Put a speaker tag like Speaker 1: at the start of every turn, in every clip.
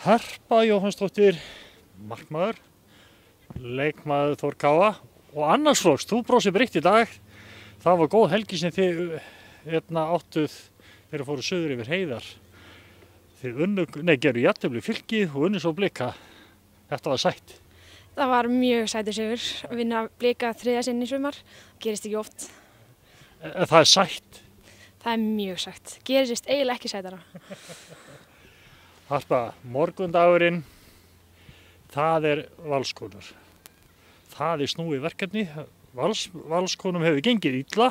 Speaker 1: Harpa Jóhannsdóttir, markmaður, leikmaður Þór Káa og annars flokks. Þú brosir breitt í dag. Það var góð helgi sem þið áttuð þegar fóru suður yfir heiðar. Þið gerðu jafntefli Fylki og unnu svo Blika. Þetta var sætt.
Speaker 2: Það var mjög sætur sigur að vinna Blika þriðja sinn í sumar. Gerist ekki oft.
Speaker 1: Það er sætt.
Speaker 2: Það er mjög sætt. Gerist eiginlega ekki sætara.
Speaker 1: Harpa, morgundagurinn, það er Valskonur. Það er snúið verkefni. Valskonum hefur gengið illa,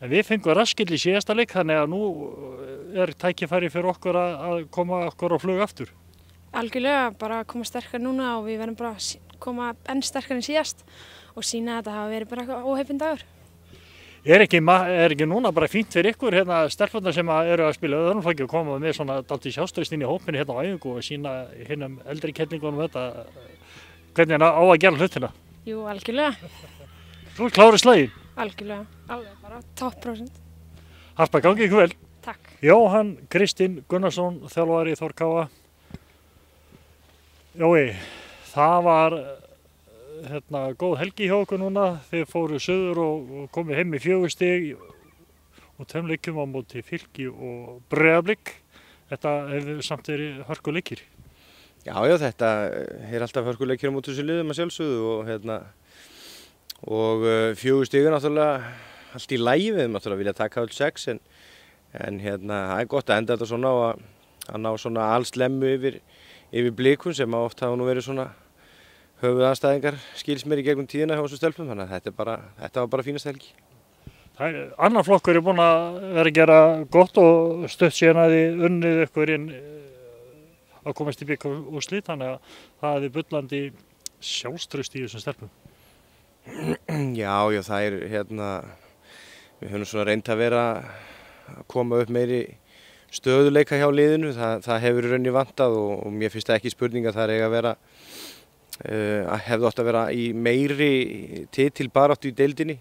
Speaker 1: en við fengum raskill í síðasta leik, þannig að nú er tækifæri fyrir okkur að koma okkur á flug aftur.
Speaker 2: Algjörlega, bara koma sterkar núna og við verðum bara að koma enn sterkar en síðast og sýna að þetta hafa verið bara eitthvað óheppinn dagur.
Speaker 1: Er ekki núna bara fínt fyrir ykkur stelpurnar sem eru að spila öðrum flokki og koma með svona dálítið sjálfstraust inn í hópinni á æfingu og sýna hinnum eldri kettlingunum þetta hvernig á að gera hlutina?
Speaker 2: Jú, algjörlega.
Speaker 1: Þú ert klárið slaginn?
Speaker 2: Algjörlega, alveg bara topp%.
Speaker 1: Harpa, gangi ykkur vel.
Speaker 2: Takk.
Speaker 1: Jóhann Kristinn Gunnarsson, þjálfari Þór Káa. Jói, það var góð helgi hjá okkur núna. Þið fóru suður og komið heim í 4 stig og 2 leikjum á móti Fylki og Breiðablik. Þetta hefur samt verið hörkuleikir.
Speaker 3: Já, þetta er alltaf hörkuleikir á móti þessu liðum að sjálfsögðu og 4 stig er náttúrulega allt í lagi, við náttúrulega vilja taka öll 6 en það er gott að enda þetta svona og að ná svona allslemmu yfir Blikum sem oft hafa nú verið svona höfuðanstæðingar skils mér í gegnum tíðina hjá þessum stelpum, þannig að þetta var bara fínast helgi.
Speaker 1: Annar flokkur er búinn að vera að gera gott og stutt síðan að þið unnið ykkur inn að komast í bikarúrslit, þannig að það er bullandi sjálfstraust í þessum stelpum.
Speaker 3: Já, það er við höfum svona reynt að vera að koma upp meiri stöðuleika hjá liðinu, það hefur í rauninni vantað og mér finnst það ekki spurning að það eiga að vera hefði átt að vera í meiri titilbaráttu í deildinni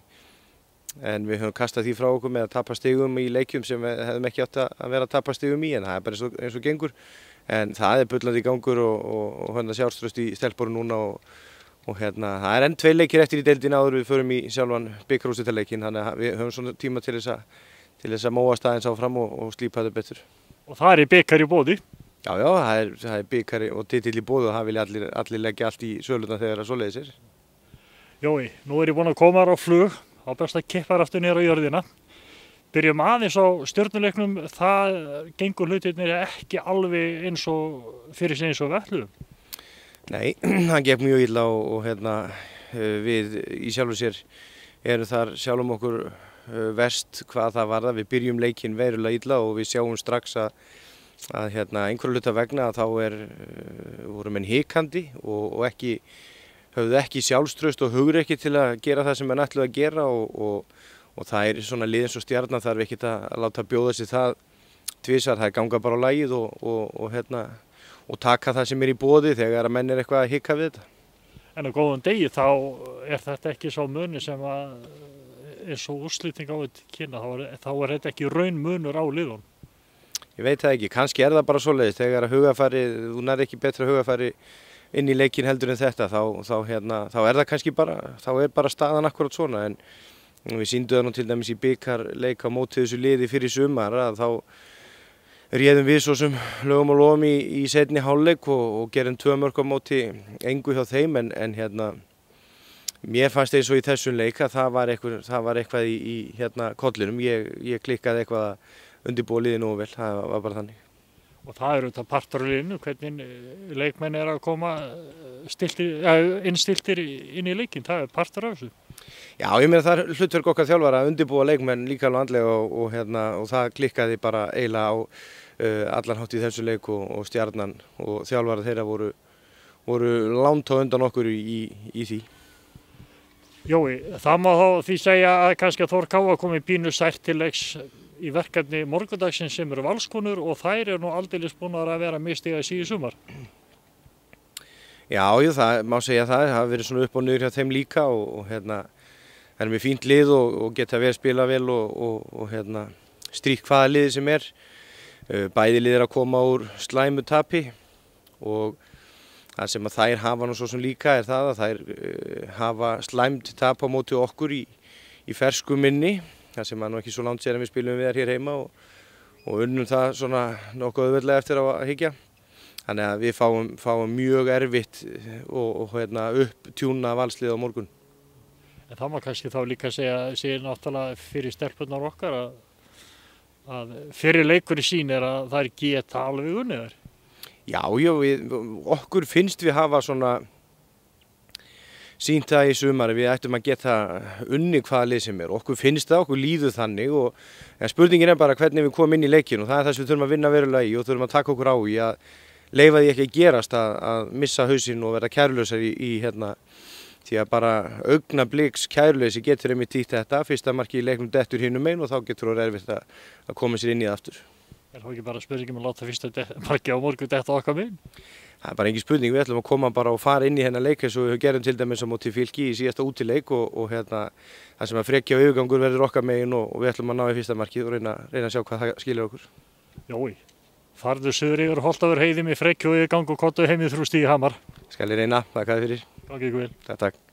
Speaker 3: en við höfum kastað því frá okkur með að tapa stigum í leikjum sem við hefðum ekki átt að vera að tapa stigum í, en það er bara eins og gengur en það er bullandi gangur og sjálfstraust í stelpunum núna og það er enn 2 leikir eftir í deildinni áður við förum í sjálfan bikarúrslitaleikin, þannig að við höfum svona tíma til þess að móast aðeins áfram og slípa þetta betur.
Speaker 1: Og það er bikar í boði?
Speaker 3: Já, það er bikar og titill í boði og það vilja allir leggja allt í söluna þegar það svoleiðis er.
Speaker 1: Jói, nú er ég búinn að koma á flug, á best að kippa aftur niður á jörðina. Byrjum aðeins á stjörnuleiknum, það gengur hlutirnir ekki alveg eins og fyrir sig eins og við ætluðum.
Speaker 3: Nei, það gekk mjög illa og við í sjálfu sér erum þar sjálfum okkur verst hvað það varðar. Við byrjum leikinn verulega illa og við sjáum strax að einhverju hluta vegna þá voru menn hikandi og höfðu ekki sjálfstraust og hugrekki til að gera það sem menn ætluðu að gera og það er svona lið eins og Stjarnan þarf ekkert að láta bjóða sig það tvisvar, það ganga bara á lagið og taka það sem er í boði þegar að menn er eitthvað að hika við þetta.
Speaker 1: En á góðum degi þá er þetta ekki sá munur sem eins og úrsliting á þetta kynna, þá er þetta ekki raun munur á liðunum.
Speaker 3: Ég veit það ekki, kannski er það bara svoleiðis þegar að hugafæri, þú nær ekki betra hugafæri inn í leikinn heldur en þetta, þá er það kannski þá er bara staðan akkurat svona, en við sýndum það nú til dæmis í bikarleik á móti þessu liði fyrir sumar að þá réðum við svo sem lögum og lofum í seinni hálfleik og gerum 2 mörk á móti engu hjá þeim en mér fannst eins og í þessum leik að það var eitthvað í kollinum, ég klikkaði eitthvað að undirbúa liðið nógu vel, það var bara þannig.
Speaker 1: Og það eru þetta partur af liðinu, hvernig leikmenn er að koma innstiltir inn í leikinn, það er partur af þessu.
Speaker 3: Já, ég meina það er hlutverk okkar þjálfara að undirbúa leikmenn líka alveg andlega og það klikkaði bara eiginlega á allan hátt í þessu leik og Stjarnan og þjálfara þeirra voru langt á undan okkur í því.
Speaker 1: Jói, það má þá því segja að kannski að Þór Káa komi pínu sært til leiks í verkefni morgundagsins sem eru Valskonur og þær eru nú aldeilis búnar að vera mistiga í sumar.
Speaker 3: Já, það má segja það hafi verið svona upp og niður hjá þeim líka og það er með fínt lið og geta vel spila vel og stríkt hvaða liði sem er. Bæði lið að koma úr slæmu tapi og það sem að þær hafa nú svo sem líka er það að þær hafa slæmt tap á móti okkur í fersku minni, það sem að nú ekki svo langt sér en við spilum við þær hér heima og unnum það svona nokkuð auðveldlega eftir að hyggja. Þannig að við fáum mjög erfitt og upptjúna valslið á morgun.
Speaker 1: En það má kannski þá líka segja náttúrulega fyrir stelpurnar okkar að fyrir leikur í sín er að þær geta alveg unnið þær.
Speaker 3: Já, okkur finnst við hafa svona sýnt það í sumar, við ættum að geta unnið hvaða lið sem er. Okkur finnst það, okkur líður þannig en spurningin er bara hvernig við komum inn í leikinn og það er það sem við þurfum að vinna verulega í og þurfum að taka okkur á í að leyfa því ekki að gerast að missa hausinn og verða kærulausar í því að bara augnabliks kæruleysi getur einmitt þýtt þetta, fyrsta marki í leiknum dettur hinum megin og þá getur það erfitt að koma sér inn í það aftur.
Speaker 1: Er það ekki bara spurningum að láta fyrsta marki á morgun detta okkar megin?
Speaker 3: Það er bara engin spurning, við ætlum að koma bara og fara inn í hennar leik eins og við gerum til dæmis á móti Fylki í síðasta útileik og það sem að frekja og yfirgangur verður okkar megin og við ætlum að ná í fyrsta markið og reyna að sjá hvað það skilir okkur.
Speaker 1: Jói. Farðu suður yfir Holtavör heiði með frekju og yfirgang og kottu heimið þrúst í Hamar.
Speaker 3: Skal ég reyna, þakka þér fyrir.
Speaker 1: Gangi ykkur vel.
Speaker 3: Takk.